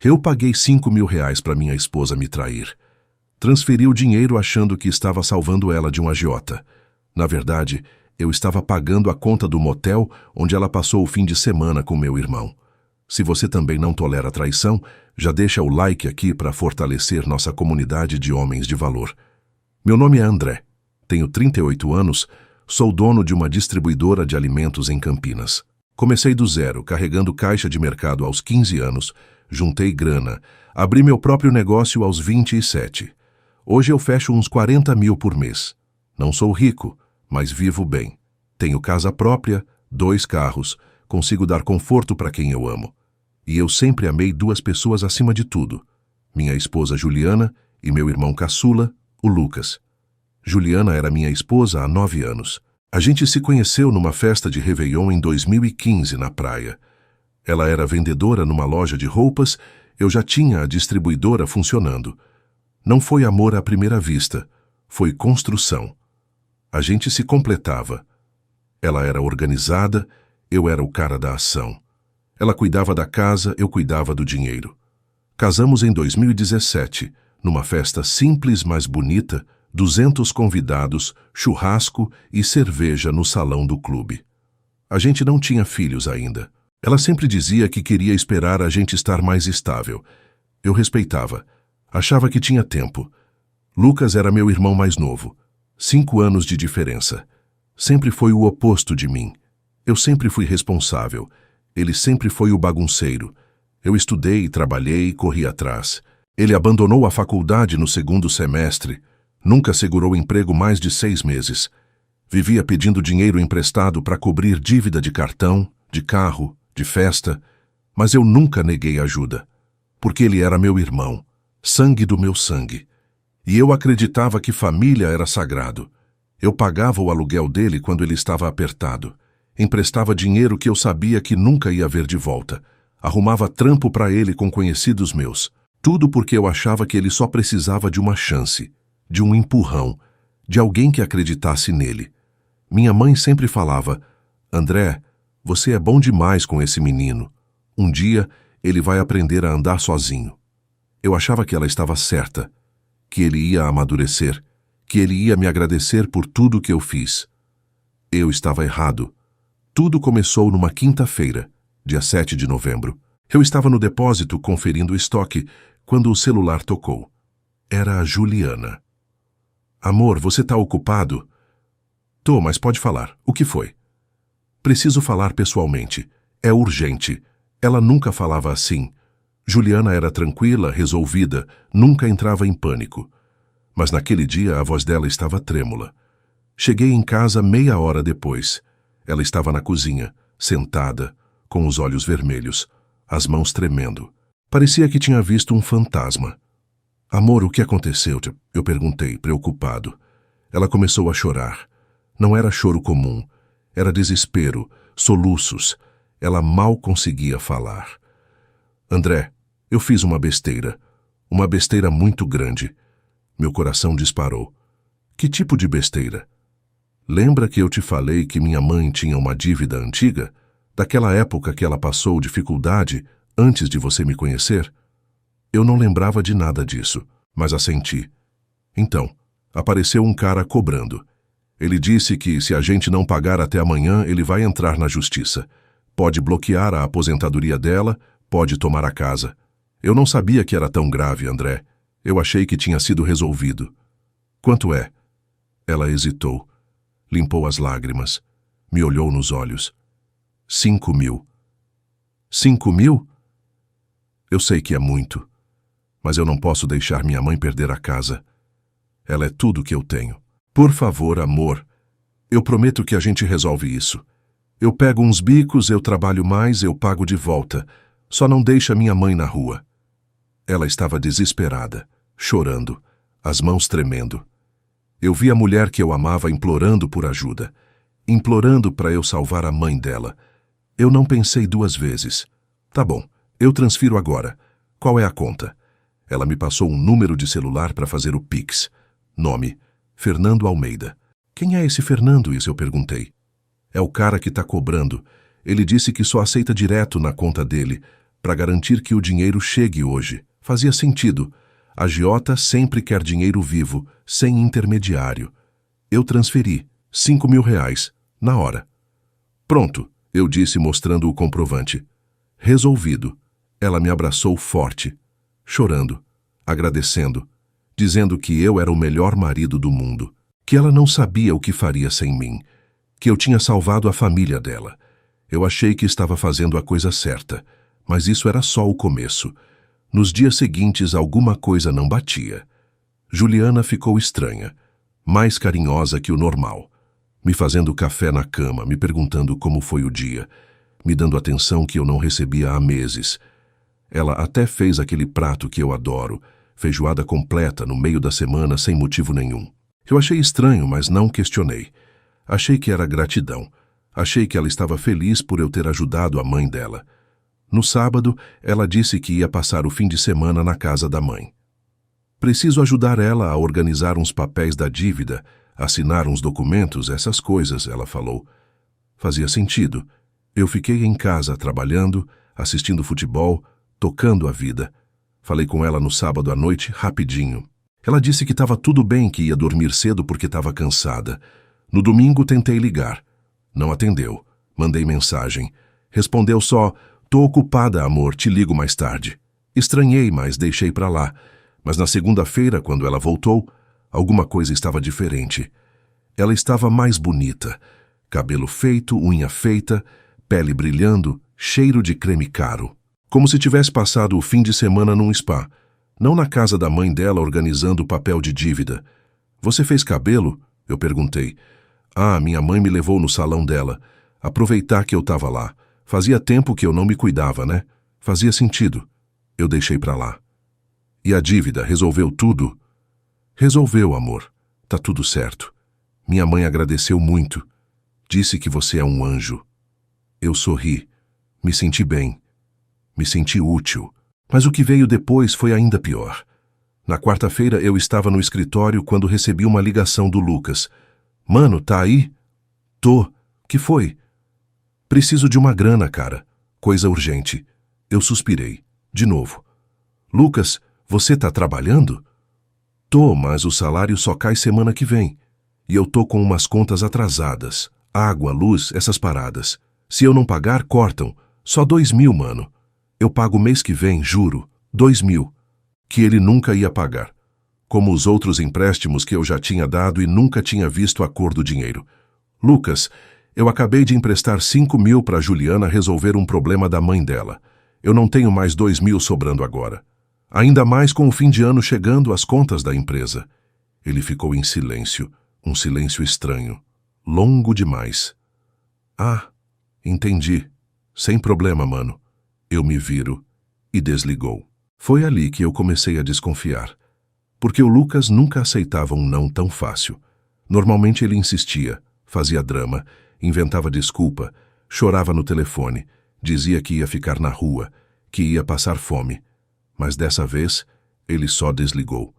Eu paguei R$ 5.000 para minha esposa me trair. Transferi o dinheiro achando que estava salvando ela de um agiota. Na verdade, eu estava pagando a conta do motel onde ela passou o fim de semana com meu irmão. Se você também não tolera traição, já deixa o like aqui para fortalecer nossa comunidade de homens de valor. Meu nome é André, tenho 38 anos, sou dono de uma distribuidora de alimentos em Campinas. Comecei do zero, carregando caixa de mercado aos 15 anos, juntei grana, abri meu próprio negócio aos 27. Hoje eu fecho uns 40 mil por mês. Não sou rico, mas vivo bem. Tenho casa própria, 2 carros, consigo dar conforto para quem eu amo. E eu sempre amei 2 pessoas acima de tudo. Minha esposa Juliana e meu irmão caçula, o Lucas. Juliana era minha esposa há 9 anos. A gente se conheceu numa festa de Réveillon em 2015 na praia. Ela era vendedora numa loja de roupas, eu já tinha a distribuidora funcionando. Não foi amor à primeira vista, foi construção. A gente se completava. Ela era organizada, eu era o cara da ação. Ela cuidava da casa, eu cuidava do dinheiro. Casamos em 2017, numa festa simples, mas bonita, 200 convidados, churrasco e cerveja no salão do clube. A gente não tinha filhos ainda. Ela sempre dizia que queria esperar a gente estar mais estável. Eu respeitava. Achava que tinha tempo. Lucas era meu irmão mais novo. 5 anos de diferença. Sempre foi o oposto de mim. Eu sempre fui responsável. Ele sempre foi o bagunceiro. Eu estudei, trabalhei, corri atrás. Ele abandonou a faculdade no 2º semestre. Nunca segurou emprego mais de 6 meses. Vivia pedindo dinheiro emprestado para cobrir dívida de cartão, de carro, de festa. Mas eu nunca neguei ajuda. Porque ele era meu irmão. Sangue do meu sangue. E eu acreditava que família era sagrado. Eu pagava o aluguel dele quando ele estava apertado. Emprestava dinheiro que eu sabia que nunca ia ver de volta. Arrumava trampo para ele com conhecidos meus. Tudo porque eu achava que ele só precisava de uma chance, de um empurrão, de alguém que acreditasse nele. Minha mãe sempre falava: André, você é bom demais com esse menino. Um dia ele vai aprender a andar sozinho. Eu achava que ela estava certa, que ele ia amadurecer, que ele ia me agradecer por tudo que eu fiz. Eu estava errado. Tudo começou numa quinta-feira, dia 7 de novembro. Eu estava no depósito conferindo o estoque quando o celular tocou. Era a Juliana. Amor, você tá ocupado? Tô, mas pode falar. O que foi? Preciso falar pessoalmente. É urgente. Ela nunca falava assim. Juliana era tranquila, resolvida, nunca entrava em pânico. Mas naquele dia a voz dela estava trêmula. Cheguei em casa meia hora depois. Ela estava na cozinha, sentada, com os olhos vermelhos, as mãos tremendo. Parecia que tinha visto um fantasma. Amor, o que aconteceu? Eu perguntei, preocupado. Ela começou a chorar. Não era choro comum. Era desespero, soluços. Ela mal conseguia falar. André, eu fiz uma besteira muito grande. Meu coração disparou. Que tipo de besteira? Lembra que eu te falei que minha mãe tinha uma dívida antiga? Daquela época que ela passou dificuldade antes de você me conhecer? Eu não lembrava de nada disso, mas assenti. Então, apareceu um cara cobrando. Ele disse que se a gente não pagar até amanhã, ele vai entrar na justiça. Pode bloquear a aposentadoria dela, pode tomar a casa. Eu não sabia que era tão grave, André. Eu achei que tinha sido resolvido. Quanto é? Ela hesitou. Limpou as lágrimas. Me olhou nos olhos. 5.000. 5.000? Eu sei que é muito. Mas eu não posso deixar minha mãe perder a casa. Ela é tudo que eu tenho. Por favor, amor. Eu prometo que a gente resolve isso. Eu pego uns bicos, eu trabalho mais, eu pago de volta. Só não deixa minha mãe na rua. Ela estava desesperada, chorando, as mãos tremendo. Eu vi a mulher que eu amava implorando por ajuda, implorando para eu salvar a mãe dela. Eu não pensei 2 vezes. Tá bom, eu transfiro agora. Qual é a conta? Ela me passou um número de celular para fazer o Pix. Nome: Fernando Almeida. Quem é esse Fernando? Isso eu perguntei. É o cara que tá cobrando. Ele disse que só aceita direto na conta dele, para garantir que o dinheiro chegue hoje. Fazia sentido. A agiota sempre quer dinheiro vivo, sem intermediário. Eu transferi R$ 5.000, na hora. Pronto, eu disse mostrando o comprovante. Resolvido. Ela me abraçou forte, chorando, agradecendo, dizendo que eu era o melhor marido do mundo, que ela não sabia o que faria sem mim, que eu tinha salvado a família dela. Eu achei que estava fazendo a coisa certa, mas isso era só o começo. Nos dias seguintes, alguma coisa não batia. Juliana ficou estranha, mais carinhosa que o normal, me fazendo café na cama, me perguntando como foi o dia, me dando atenção que eu não recebia há meses. Ela até fez aquele prato que eu adoro, feijoada completa no meio da semana sem motivo nenhum. Eu achei estranho, mas não questionei. Achei que era gratidão. Achei que ela estava feliz por eu ter ajudado a mãe dela. No sábado, ela disse que ia passar o fim de semana na casa da mãe. Preciso ajudar ela a organizar uns papéis da dívida, assinar uns documentos, essas coisas, ela falou. Fazia sentido. Eu fiquei em casa trabalhando, assistindo futebol, tocando a vida. Falei com ela no sábado à noite, rapidinho. Ela disse que estava tudo bem, que ia dormir cedo porque estava cansada. No domingo tentei ligar. Não atendeu. Mandei mensagem. Respondeu só: "Tô ocupada, amor, te ligo mais tarde." Estranhei, mas deixei pra lá. Mas na segunda-feira, quando ela voltou, alguma coisa estava diferente. Ela estava mais bonita. Cabelo feito, unha feita, pele brilhando, cheiro de creme caro. Como se tivesse passado o fim de semana num spa. Não na casa da mãe dela organizando o papel de dívida. "Você fez cabelo?" Eu perguntei. "Ah, minha mãe me levou no salão dela. Aproveitar que eu estava lá. Fazia tempo que eu não me cuidava, né? Fazia sentido." Eu deixei pra lá. "E a dívida, resolveu tudo?" "Resolveu, amor. Tá tudo certo. Minha mãe agradeceu muito. Disse que você é um anjo." Eu sorri. Me senti bem. Me senti útil. Mas o que veio depois foi ainda pior. Na quarta-feira eu estava no escritório quando recebi uma ligação do Lucas. "Mano, tá aí?" "Tô. Que foi?" "Preciso de uma grana, cara. Coisa urgente." Eu suspirei. De novo. "Lucas, você tá trabalhando?" "Tô, mas o salário só cai semana que vem. E eu tô com umas contas atrasadas. Água, luz, essas paradas. Se eu não pagar, cortam. Só 2.000, mano. Eu pago mês que vem, juro. 2.000. Que ele nunca ia pagar. Como os outros empréstimos que eu já tinha dado e nunca tinha visto a cor do dinheiro. "Lucas, eu acabei de emprestar 5.000 para Juliana resolver um problema da mãe dela. Eu não tenho mais 2.000 sobrando agora. Ainda mais com o fim de ano chegando, as contas da empresa." Ele ficou em silêncio, um silêncio estranho, longo demais. "Ah, entendi. Sem problema, mano. Eu me viro." E desligou. Foi ali que eu comecei a desconfiar. Porque o Lucas nunca aceitava um não tão fácil. Normalmente ele insistia, fazia drama, inventava desculpa, chorava no telefone, dizia que ia ficar na rua, que ia passar fome. Mas dessa vez, ele só desligou.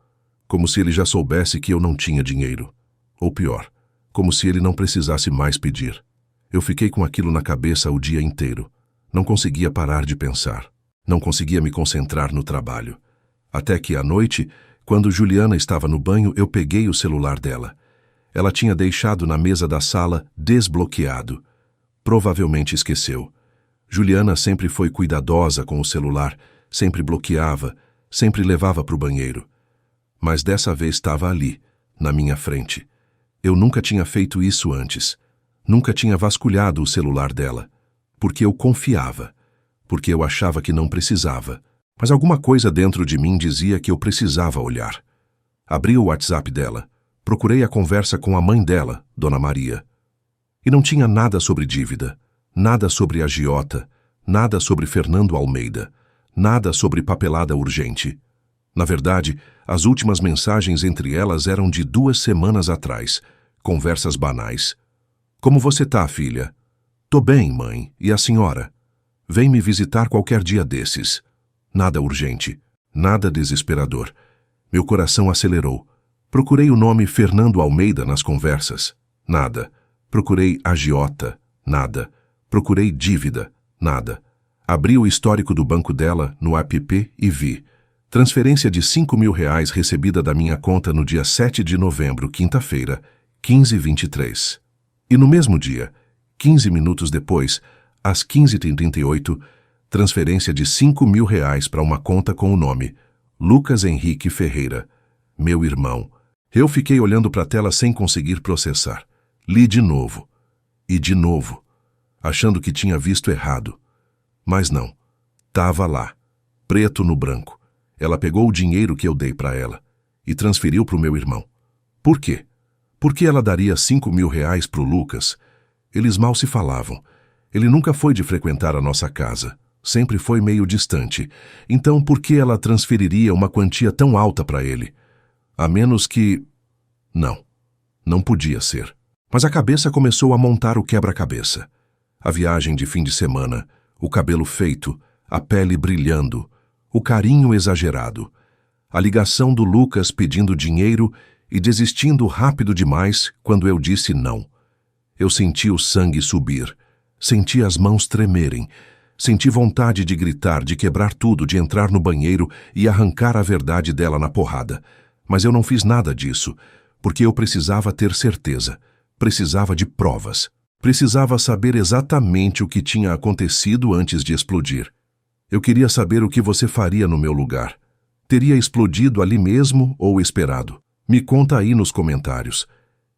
Como se ele já soubesse que eu não tinha dinheiro. Ou pior, como se ele não precisasse mais pedir. Eu fiquei com aquilo na cabeça o dia inteiro. Não conseguia parar de pensar. Não conseguia me concentrar no trabalho. Até que, à noite, quando Juliana estava no banho, eu peguei o celular dela. Ela tinha deixado na mesa da sala desbloqueado. Provavelmente esqueceu. Juliana sempre foi cuidadosa com o celular, sempre bloqueava, sempre levava para o banheiro. Mas dessa vez estava ali, na minha frente. Eu nunca tinha feito isso antes. Nunca tinha vasculhado o celular dela. Porque eu confiava. Porque eu achava que não precisava. Mas alguma coisa dentro de mim dizia que eu precisava olhar. Abri o WhatsApp dela. Procurei a conversa com a mãe dela, Dona Maria. E não tinha nada sobre dívida, nada sobre agiota, nada sobre Fernando Almeida, nada sobre papelada urgente. Na verdade, as últimas mensagens entre elas eram de 2 semanas atrás, conversas banais. "Como você tá, filha?" "Tô bem, mãe. E a senhora?" "Vem me visitar qualquer dia desses." Nada urgente, nada desesperador. Meu coração acelerou. Procurei o nome Fernando Almeida nas conversas. Nada. Procurei agiota. Nada. Procurei dívida. Nada. Abri o histórico do banco dela no app e vi: transferência de R$ 5.000 recebida da minha conta no dia 7 de novembro, quinta-feira, 15h23. E no mesmo dia, 15 minutos depois, às 15h38, transferência de R$ 5.000 para uma conta com o nome Lucas Henrique Ferreira, meu irmão. Eu fiquei olhando para a tela sem conseguir processar. Li de novo. E de novo, achando que tinha visto errado. Mas não. Tava lá, preto no branco. Ela pegou o dinheiro que eu dei para ela e transferiu para o meu irmão. Por quê? Por que ela daria R$ 5.000 para o Lucas? Eles mal se falavam. Ele nunca foi de frequentar a nossa casa. Sempre foi meio distante. Então, por que ela transferiria uma quantia tão alta para ele? A menos que... Não podia ser. Mas a cabeça começou a montar o quebra-cabeça. A viagem de fim de semana, o cabelo feito, a pele brilhando, o carinho exagerado, a ligação do Lucas pedindo dinheiro e desistindo rápido demais quando eu disse não. Eu senti o sangue subir, senti as mãos tremerem, senti vontade de gritar, de quebrar tudo, de entrar no banheiro e arrancar a verdade dela na porrada. Mas eu não fiz nada disso, porque eu precisava ter certeza, precisava de provas, precisava saber exatamente o que tinha acontecido antes de explodir. Eu queria saber o que você faria no meu lugar. Teria explodido ali mesmo ou esperado? Me conta aí nos comentários.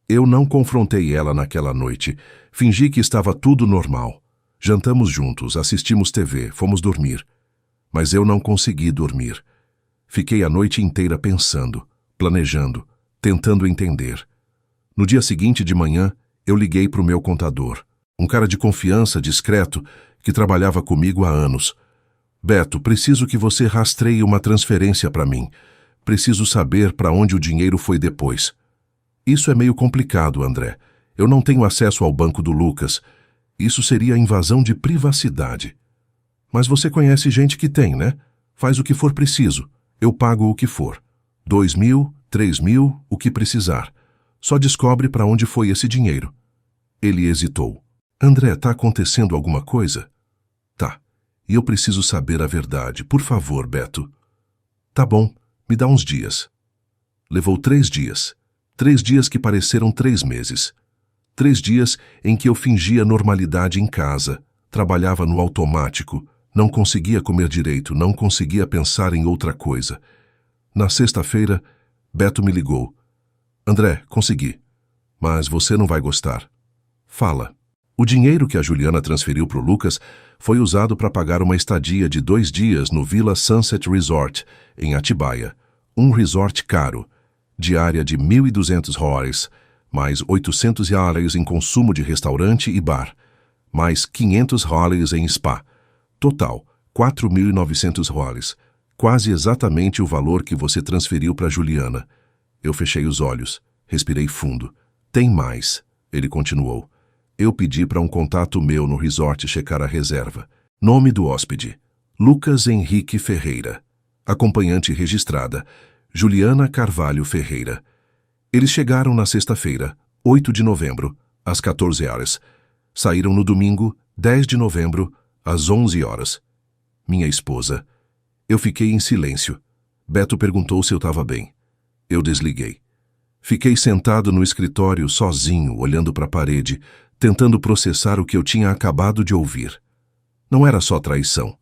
Eu não confrontei ela naquela noite. Fingi que estava tudo normal. Jantamos juntos, assistimos TV, fomos dormir. Mas eu não consegui dormir. Fiquei a noite inteira pensando, planejando, tentando entender. No dia seguinte de manhã, eu liguei para o meu contador, um cara de confiança, discreto, que trabalhava comigo há anos. Beto, preciso que você rastreie uma transferência para mim. Preciso saber para onde o dinheiro foi depois. Isso é meio complicado, André. Eu não tenho acesso ao banco do Lucas. Isso seria invasão de privacidade. Mas você conhece gente que tem, né? Faz o que for preciso. Eu pago o que for. 2.000, 3.000, o que precisar. Só descobre para onde foi esse dinheiro. Ele hesitou. André, tá acontecendo alguma coisa? Tá. E eu preciso saber a verdade. Por favor, Beto. Tá bom, me dá uns dias. Levou 3 dias. 3 dias que pareceram 3 meses. 3 dias em que eu fingia normalidade em casa, trabalhava no automático, não conseguia comer direito, não conseguia pensar em outra coisa. Na sexta-feira, Beto me ligou. André, consegui. Mas você não vai gostar. Fala. O dinheiro que a Juliana transferiu para o Lucas foi usado para pagar uma estadia de 2 dias no Villa Sunset Resort, em Atibaia. Um resort caro, diária de $1.200, mais $800 em consumo de restaurante e bar, mais $500 em spa. Total, $4.900, quase exatamente o valor que você transferiu para Juliana. Eu fechei os olhos, respirei fundo. Tem mais, ele continuou. Eu pedi para um contato meu no resort checar a reserva. Nome do hóspede: Lucas Henrique Ferreira. Acompanhante registrada: Juliana Carvalho Ferreira. Eles chegaram na sexta-feira, 8 de novembro, às 14 horas. Saíram no domingo, 10 de novembro, às 11 horas. Minha esposa. Eu fiquei em silêncio. Beto perguntou se eu estava bem. Eu desliguei. Fiquei sentado no escritório sozinho, olhando para a parede, tentando processar o que eu tinha acabado de ouvir. Não era só traição.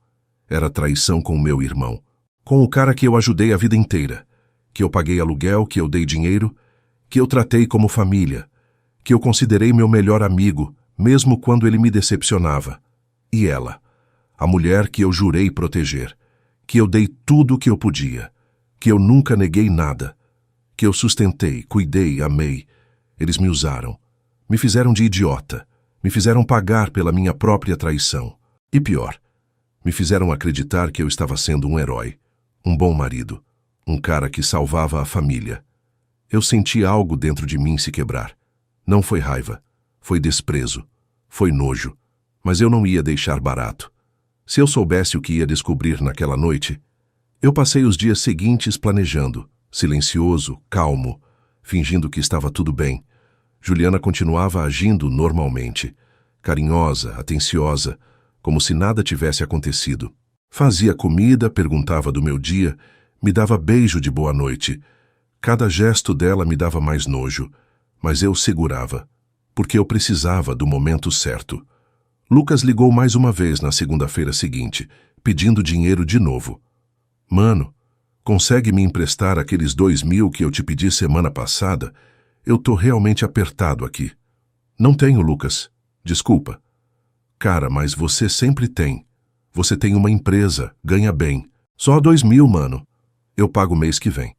Era traição com o meu irmão. Com o cara que eu ajudei a vida inteira. Que eu paguei aluguel, que eu dei dinheiro, que eu tratei como família, que eu considerei meu melhor amigo, mesmo quando ele me decepcionava. E ela, a mulher que eu jurei proteger, que eu dei tudo o que eu podia, que eu nunca neguei nada, que eu sustentei, cuidei, amei. Eles me usaram, me fizeram de idiota, me fizeram pagar pela minha própria traição. E pior, me fizeram acreditar que eu estava sendo um herói, um bom marido, um cara que salvava a família. Eu senti algo dentro de mim se quebrar. Não foi raiva, foi desprezo, foi nojo, mas eu não ia deixar barato. Se eu soubesse o que ia descobrir naquela noite, eu passei os dias seguintes planejando, silencioso, calmo, fingindo que estava tudo bem. Juliana continuava agindo normalmente, carinhosa, atenciosa, como se nada tivesse acontecido. Fazia comida, perguntava do meu dia, me dava beijo de boa noite. Cada gesto dela me dava mais nojo, mas eu segurava, porque eu precisava do momento certo. Lucas ligou mais uma vez na segunda-feira seguinte, pedindo dinheiro de novo. Mano, consegue me emprestar aqueles 2.000 que eu te pedi semana passada? Eu tô realmente apertado aqui. Não tenho, Lucas. Desculpa. Cara, mas você sempre tem. Você tem uma empresa, ganha bem. Só 2.000, mano. Eu pago mês que vem.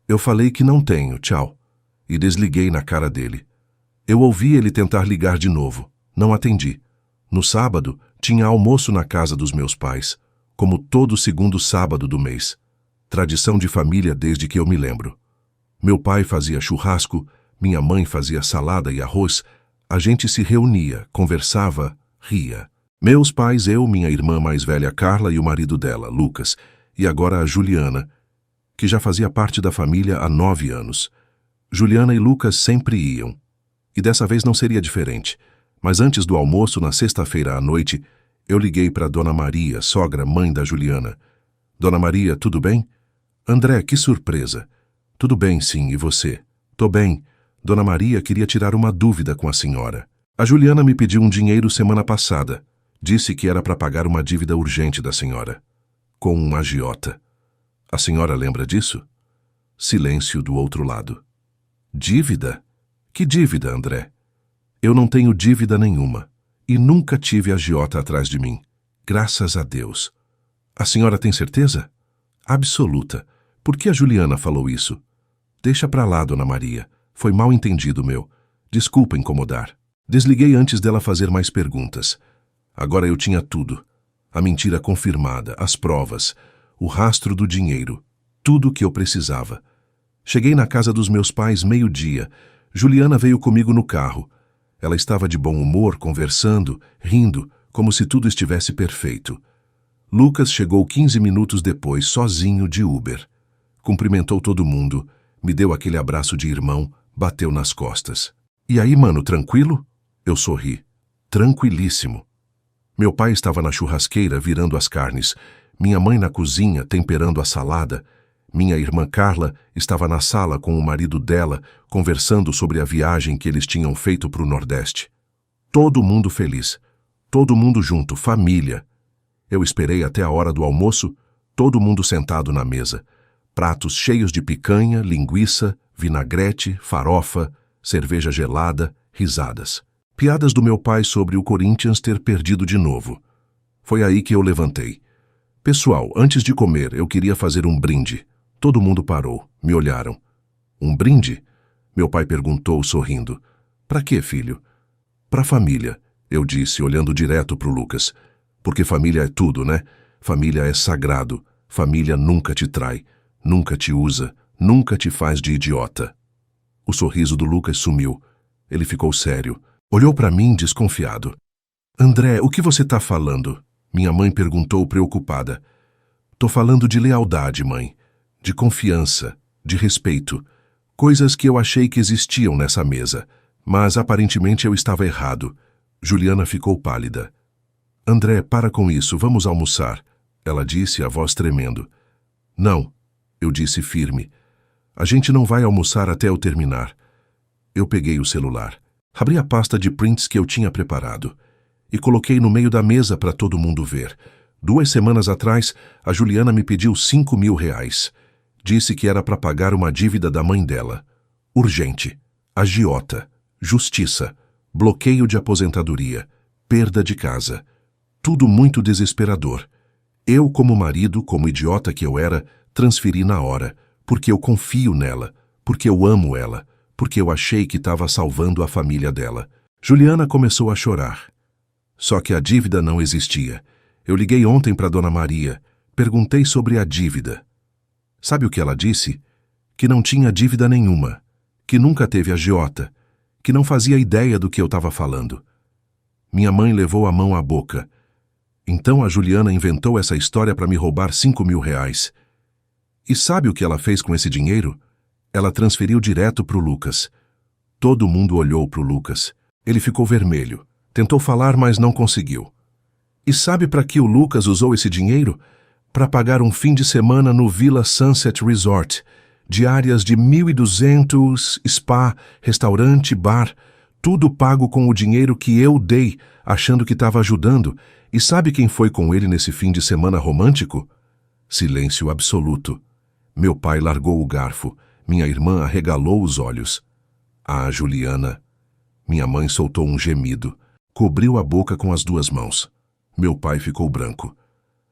Eu falei que não tenho, tchau. E desliguei na cara dele. Eu ouvi ele tentar ligar de novo. Não atendi. No sábado, tinha almoço na casa dos meus pais, como todo segundo sábado do mês. Tradição de família desde que eu me lembro. Meu pai fazia churrasco, minha mãe fazia salada e arroz. A gente se reunia, conversava, ria. Meus pais, eu, minha irmã mais velha Carla e o marido dela, Lucas, e agora a Juliana, que já fazia parte da família há 9 anos. Juliana e Lucas sempre iam. E dessa vez não seria diferente. Mas antes do almoço, na sexta-feira à noite, eu liguei para Dona Maria, sogra, mãe da Juliana. Dona Maria, tudo bem? André, que surpresa. Tudo bem, sim, e você? Tô bem. Dona Maria queria tirar uma dúvida com a senhora. A Juliana me pediu um dinheiro semana passada. Disse que era para pagar uma dívida urgente da senhora. Com um agiota. A senhora lembra disso? Silêncio do outro lado. Dívida? Que dívida, André? Eu não tenho dívida nenhuma. E nunca tive agiota atrás de mim. Graças a Deus. A senhora tem certeza? Absoluta. Por que a Juliana falou isso? Deixa pra lá, Dona Maria. Foi mal entendido meu. Desculpa incomodar. Desliguei antes dela fazer mais perguntas. Agora eu tinha tudo. A mentira confirmada, as provas, o rastro do dinheiro. Tudo o que eu precisava. Cheguei na casa dos meus pais meio-dia. Juliana veio comigo no carro. Ela estava de bom humor, conversando, rindo, como se tudo estivesse perfeito. Lucas chegou 15 minutos depois, sozinho, de Uber. Cumprimentou todo mundo, me deu aquele abraço de irmão, bateu nas costas. E aí, mano, tranquilo? Eu sorri. Tranquilíssimo. Meu pai estava na churrasqueira virando as carnes, minha mãe na cozinha temperando a salada, minha irmã Carla estava na sala com o marido dela, conversando sobre a viagem que eles tinham feito para o Nordeste. Todo mundo feliz. Todo mundo junto, família. Eu esperei até a hora do almoço, todo mundo sentado na mesa. Pratos cheios de picanha, linguiça, vinagrete, farofa, cerveja gelada, risadas. Piadas do meu pai sobre o Corinthians ter perdido de novo. Foi aí que eu levantei. Pessoal, antes de comer, eu queria fazer um brinde. Todo mundo parou, me olharam. Um brinde? Meu pai perguntou, sorrindo. Pra quê, filho? Pra família, eu disse, olhando direto pro Lucas. Porque família é tudo, né? Família é sagrado. Família nunca te trai, nunca te usa, nunca te faz de idiota. O sorriso do Lucas sumiu. Ele ficou sério. Olhou pra mim desconfiado. André, o que você tá falando? Minha mãe perguntou preocupada. Tô falando de lealdade, mãe. De confiança, de respeito. Coisas que eu achei que existiam nessa mesa. Mas aparentemente eu estava errado. Juliana ficou pálida. André, para com isso, vamos almoçar. Ela disse, a voz tremendo. Não, eu disse firme. A gente não vai almoçar até eu terminar. Eu peguei o celular. Abri a pasta de prints que eu tinha preparado. E coloquei no meio da mesa para todo mundo ver. 2 semanas atrás, a Juliana me pediu 5.000 reais. Disse que era para pagar uma dívida da mãe dela. Urgente. Agiota. Justiça. Bloqueio de aposentadoria. Perda de casa. Tudo muito desesperador. Eu, como marido, como idiota que eu era, transferi na hora, porque eu confio nela, porque eu amo ela, porque eu achei que estava salvando a família dela. Juliana começou a chorar. Só que a dívida não existia. Eu liguei ontem para Dona Maria, perguntei sobre a dívida. Sabe o que ela disse? Que não tinha dívida nenhuma, que nunca teve agiota, que não fazia ideia do que eu estava falando. Minha mãe levou a mão à boca. Então a Juliana inventou essa história para me roubar 5.000 reais. E sabe o que ela fez com esse dinheiro? Ela transferiu direto para o Lucas. Todo mundo olhou para o Lucas. Ele ficou vermelho. Tentou falar, mas não conseguiu. E sabe para que o Lucas usou esse dinheiro? Para pagar um fim de semana no Villa Sunset Resort. Diárias de 1.200, spa, restaurante, bar, tudo pago com o dinheiro que eu dei, achando que estava ajudando. E sabe quem foi com ele nesse fim de semana romântico? Silêncio absoluto. Meu pai largou o garfo. Minha irmã arregalou os olhos. Ah, Juliana. Minha mãe soltou um gemido. Cobriu a boca com as duas mãos. Meu pai ficou branco.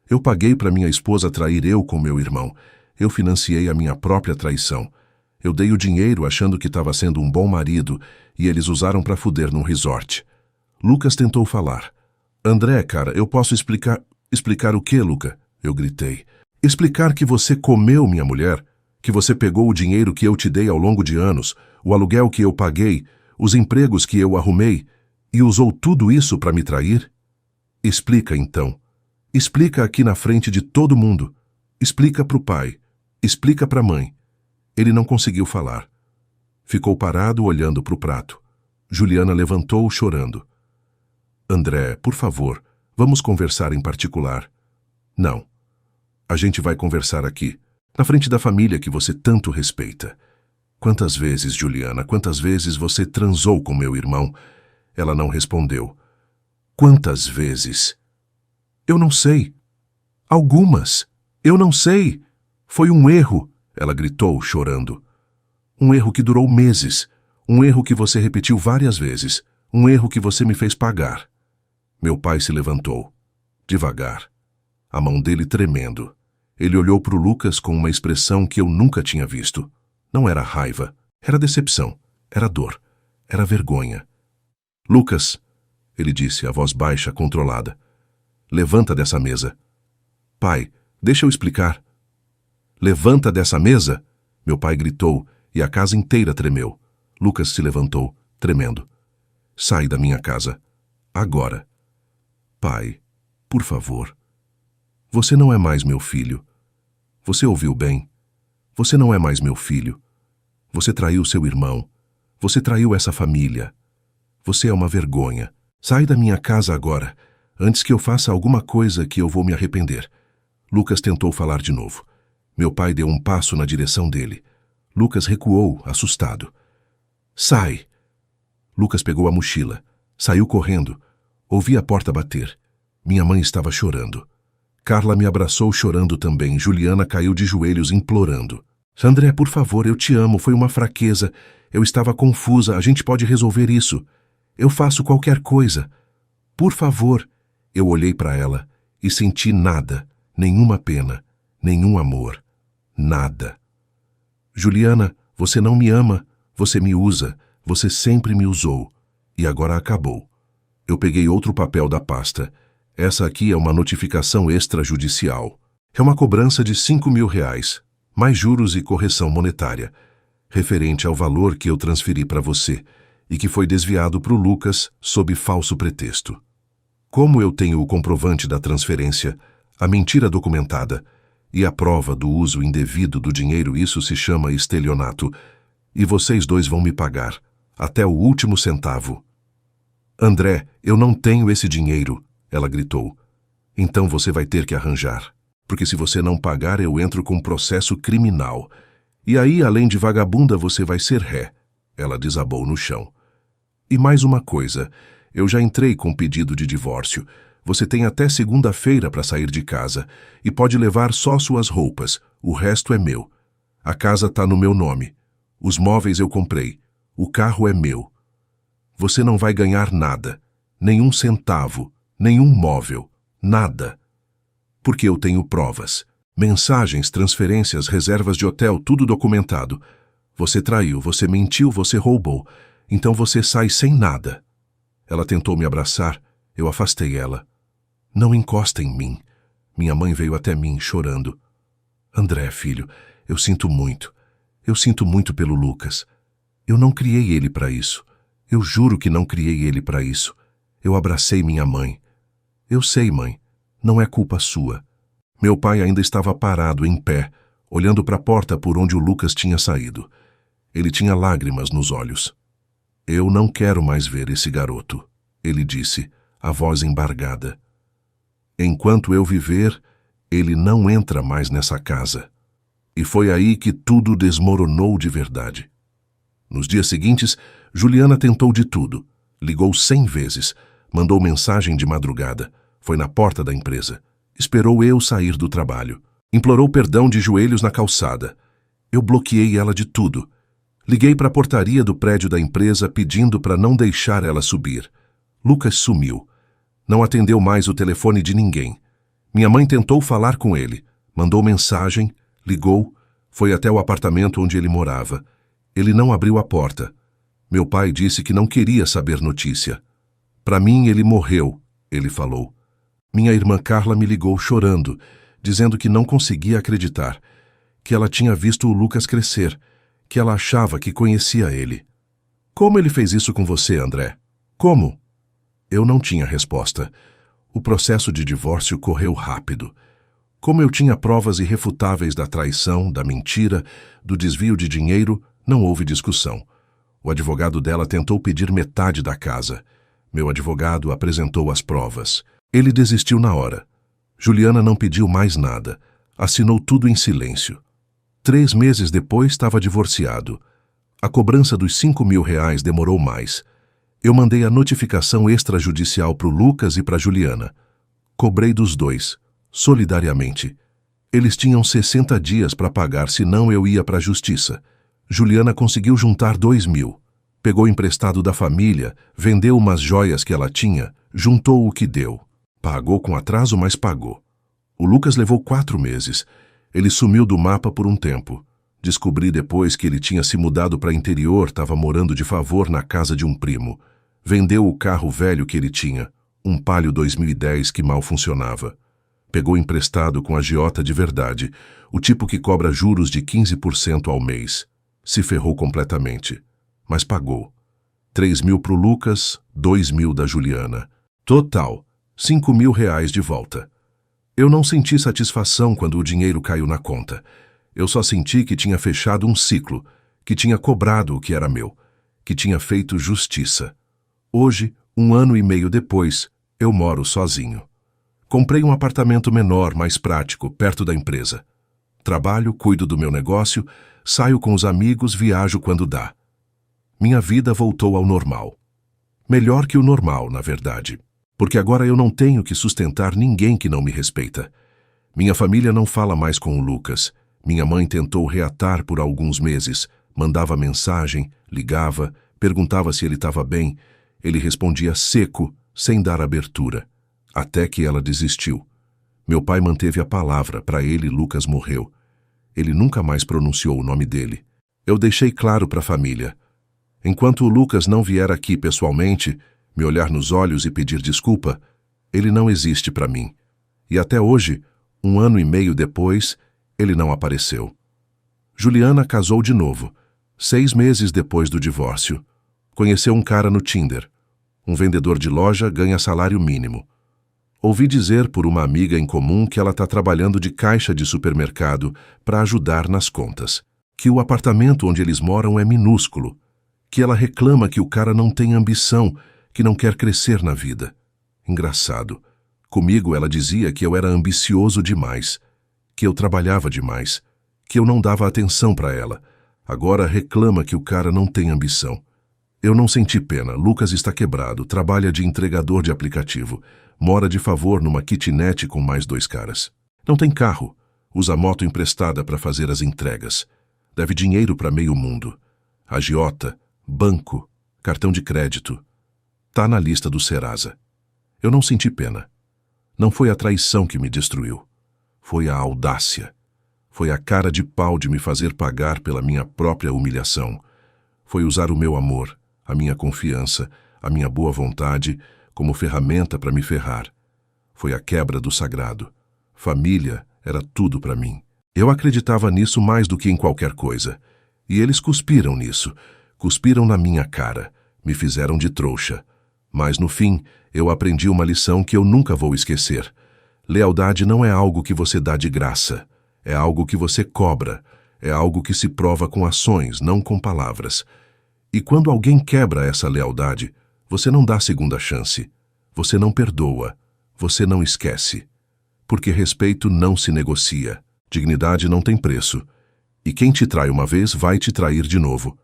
Eu paguei para minha esposa trair eu com meu irmão. Eu financiei a minha própria traição. Eu dei o dinheiro achando que estava sendo um bom marido e eles usaram para fuder num resort. Lucas tentou falar. André, cara, eu posso explicar... Explicar o quê, Luca? Eu gritei. Explicar que você comeu minha mulher, que você pegou o dinheiro que eu te dei ao longo de anos, o aluguel que eu paguei, os empregos que eu arrumei, e usou tudo isso para me trair? Explica, então. Explica aqui na frente de todo mundo. Explica para o pai. Explica para a mãe. Ele não conseguiu falar. Ficou parado olhando para o prato. Juliana levantou chorando. André, por favor, vamos conversar em particular. Não. A gente vai conversar aqui, na frente da família que você tanto respeita. Quantas vezes, Juliana, quantas vezes você transou com meu irmão? Ela não respondeu. Quantas vezes? Eu não sei. Algumas. Eu não sei. Foi um erro, ela gritou, chorando. Um erro que durou meses. Um erro que você repetiu várias vezes. Um erro que você me fez pagar. Meu pai se levantou. Devagar. A mão dele tremendo. Ele olhou para o Lucas com uma expressão que eu nunca tinha visto. Não era raiva. Era decepção. Era dor. Era vergonha. Lucas, ele disse, a voz baixa, controlada. Levanta dessa mesa. Pai, deixa eu explicar. Levanta dessa mesa! Meu pai gritou e a casa inteira tremeu. Lucas se levantou, tremendo. Sai da minha casa. Agora. Pai, por favor. Você não é mais meu filho. Você ouviu bem? Você não é mais meu filho. Você traiu seu irmão. Você traiu essa família. Você é uma vergonha. Sai da minha casa agora, antes que eu faça alguma coisa que eu vou me arrepender. Lucas tentou falar de novo. Meu pai deu um passo na direção dele. Lucas recuou, assustado. Sai! Lucas pegou a mochila. Saiu correndo. Ouvi a porta bater. Minha mãe estava chorando. Carla me abraçou chorando também. Juliana caiu de joelhos implorando. André, por favor, eu te amo. Foi uma fraqueza. Eu estava confusa. A gente pode resolver isso. Eu faço qualquer coisa. Por favor. Eu olhei para ela e senti nada. Nenhuma pena. Nenhum amor. Nada. Juliana, você não me ama. Você me usa. Você sempre me usou. E agora acabou. Eu peguei outro papel da pasta. Essa aqui é uma notificação extrajudicial. É uma cobrança de R$ 5.000, mais juros e correção monetária, referente ao valor que eu transferi para você e que foi desviado para o Lucas sob falso pretexto. Como eu tenho o comprovante da transferência, a mentira documentada e a prova do uso indevido do dinheiro, isso se chama estelionato, e vocês dois vão me pagar, até o último centavo. André, eu não tenho esse dinheiro, ela gritou. Então você vai ter que arranjar, porque se você não pagar eu entro com processo criminal. E aí, além de vagabunda, você vai ser ré. Ela desabou no chão. E mais uma coisa, eu já entrei com pedido de divórcio. Você tem até segunda-feira para sair de casa e pode levar só suas roupas, o resto é meu. A casa tá no meu nome. Os móveis eu comprei. O carro é meu. Você não vai ganhar nada, nenhum centavo, nenhum móvel, nada. Porque eu tenho provas, mensagens, transferências, reservas de hotel, tudo documentado. Você traiu, você mentiu, você roubou, então você sai sem nada. Ela tentou me abraçar, eu afastei ela. Não encosta em mim. Minha mãe veio até mim, chorando. André, filho, eu sinto muito. Eu sinto muito pelo Lucas. Eu não criei ele para isso. Eu juro que não criei ele para isso. Eu abracei minha mãe. Eu sei, mãe. Não é culpa sua. Meu pai ainda estava parado, em pé, olhando para a porta por onde o Lucas tinha saído. Ele tinha lágrimas nos olhos. Eu não quero mais ver esse garoto, ele disse, a voz embargada. Enquanto eu viver, ele não entra mais nessa casa. E foi aí que tudo desmoronou de verdade. Nos dias seguintes, Juliana tentou de tudo. Ligou 100 vezes, mandou mensagem de madrugada, foi na porta da empresa, esperou eu sair do trabalho, implorou perdão de joelhos na calçada. Eu bloqueei ela de tudo. Liguei para a portaria do prédio da empresa pedindo para não deixar ela subir. Lucas sumiu. Não atendeu mais o telefone de ninguém. Minha mãe tentou falar com ele, mandou mensagem, ligou, foi até o apartamento onde ele morava. Ele não abriu a porta. Meu pai disse que não queria saber notícia. Para mim, ele morreu, ele falou. Minha irmã Carla me ligou chorando, dizendo que não conseguia acreditar, que ela tinha visto o Lucas crescer, que ela achava que conhecia ele. Como ele fez isso com você, André? Como? Eu não tinha resposta. O processo de divórcio correu rápido. Como eu tinha provas irrefutáveis da traição, da mentira, do desvio de dinheiro, não houve discussão. O advogado dela tentou pedir metade da casa. Meu advogado apresentou as provas. Ele desistiu na hora. Juliana não pediu mais nada. Assinou tudo em silêncio. 3 meses depois estava divorciado. A cobrança dos R$ 5.000 demorou mais. Eu mandei a notificação extrajudicial para o Lucas e para a Juliana. Cobrei dos dois, solidariamente. Eles tinham 60 dias para pagar, senão eu ia para a justiça. Juliana conseguiu juntar 2.000. Pegou emprestado da família, vendeu umas joias que ela tinha, juntou o que deu. Pagou com atraso, mas pagou. O Lucas levou 4 meses. Ele sumiu do mapa por um tempo. Descobri depois que ele tinha se mudado para interior, estava morando de favor na casa de um primo. Vendeu o carro velho que ele tinha, um Palio 2010 que mal funcionava. Pegou emprestado com agiota de verdade, o tipo que cobra juros de 15% ao mês. Se ferrou completamente, mas pagou. 3.000 pro Lucas, 2.000 da Juliana. Total, R$ 5.000 de volta. Eu não senti satisfação quando o dinheiro caiu na conta. Eu só senti que tinha fechado um ciclo, que tinha cobrado o que era meu, que tinha feito justiça. Hoje, 1 ano e meio depois, eu moro sozinho. Comprei um apartamento menor, mais prático, perto da empresa. Trabalho, cuido do meu negócio, saio com os amigos, viajo quando dá. Minha vida voltou ao normal. Melhor que o normal, na verdade. Porque agora eu não tenho que sustentar ninguém que não me respeita. Minha família não fala mais com o Lucas. Minha mãe tentou reatar por alguns meses. Mandava mensagem, ligava, perguntava se ele estava bem. Ele respondia seco, sem dar abertura. Até que ela desistiu. Meu pai manteve a palavra, para ele Lucas morreu. Ele nunca mais pronunciou o nome dele. Eu deixei claro para a família. Enquanto o Lucas não vier aqui pessoalmente, me olhar nos olhos e pedir desculpa, ele não existe para mim. E até hoje, 1 ano e meio depois, ele não apareceu. Juliana casou de novo, 6 meses depois do divórcio. Conheceu um cara no Tinder. Um vendedor de loja ganha salário mínimo. Ouvi dizer por uma amiga em comum que ela está trabalhando de caixa de supermercado para ajudar nas contas. Que o apartamento onde eles moram é minúsculo. Que ela reclama que o cara não tem ambição, que não quer crescer na vida. Engraçado. Comigo ela dizia que eu era ambicioso demais, que eu trabalhava demais, que eu não dava atenção para ela. Agora reclama que o cara não tem ambição. Eu não senti pena. Lucas está quebrado, trabalha de entregador de aplicativo, mora de favor numa kitnet com mais 2 caras. Não tem carro, usa moto emprestada para fazer as entregas. Deve dinheiro para meio mundo. Agiota, banco, cartão de crédito. Tá na lista do Serasa. Eu não senti pena. Não foi a traição que me destruiu. Foi a audácia. Foi a cara de pau de me fazer pagar pela minha própria humilhação. Foi usar o meu amor, a minha confiança, a minha boa vontade como ferramenta para me ferrar. Foi a quebra do sagrado. Família era tudo para mim. Eu acreditava nisso mais do que em qualquer coisa. E eles cuspiram nisso. Cuspiram na minha cara. Me fizeram de trouxa. Mas, no fim, eu aprendi uma lição que eu nunca vou esquecer. Lealdade não é algo que você dá de graça. É algo que você cobra. É algo que se prova com ações, não com palavras. E quando alguém quebra essa lealdade, você não dá segunda chance. Você não perdoa. você não esquece. Porque respeito não se negocia. Dignidade não tem preço. E quem te trai uma vez vai te trair de novo.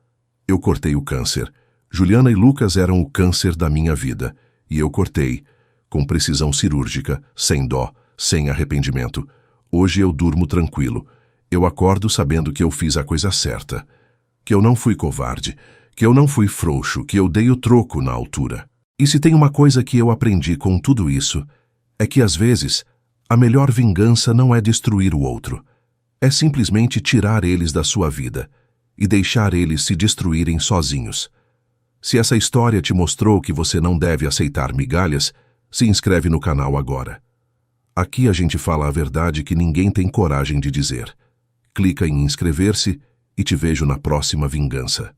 Eu cortei o câncer. Juliana e Lucas eram o câncer da minha vida. E eu cortei, com precisão cirúrgica, sem dó, sem arrependimento. Hoje eu durmo tranquilo. Eu acordo sabendo que eu fiz a coisa certa. Que eu não fui covarde. Que eu não fui frouxo. Que eu dei o troco na altura. E se tem uma coisa que eu aprendi com tudo isso, é que às vezes a melhor vingança não é destruir o outro. É simplesmente tirar eles da sua vida e deixar eles se destruírem sozinhos. Se essa história te mostrou que você não deve aceitar migalhas, se inscreve no canal agora. Aqui a gente fala a verdade que ninguém tem coragem de dizer. Clica em inscrever-se e te vejo na próxima vingança.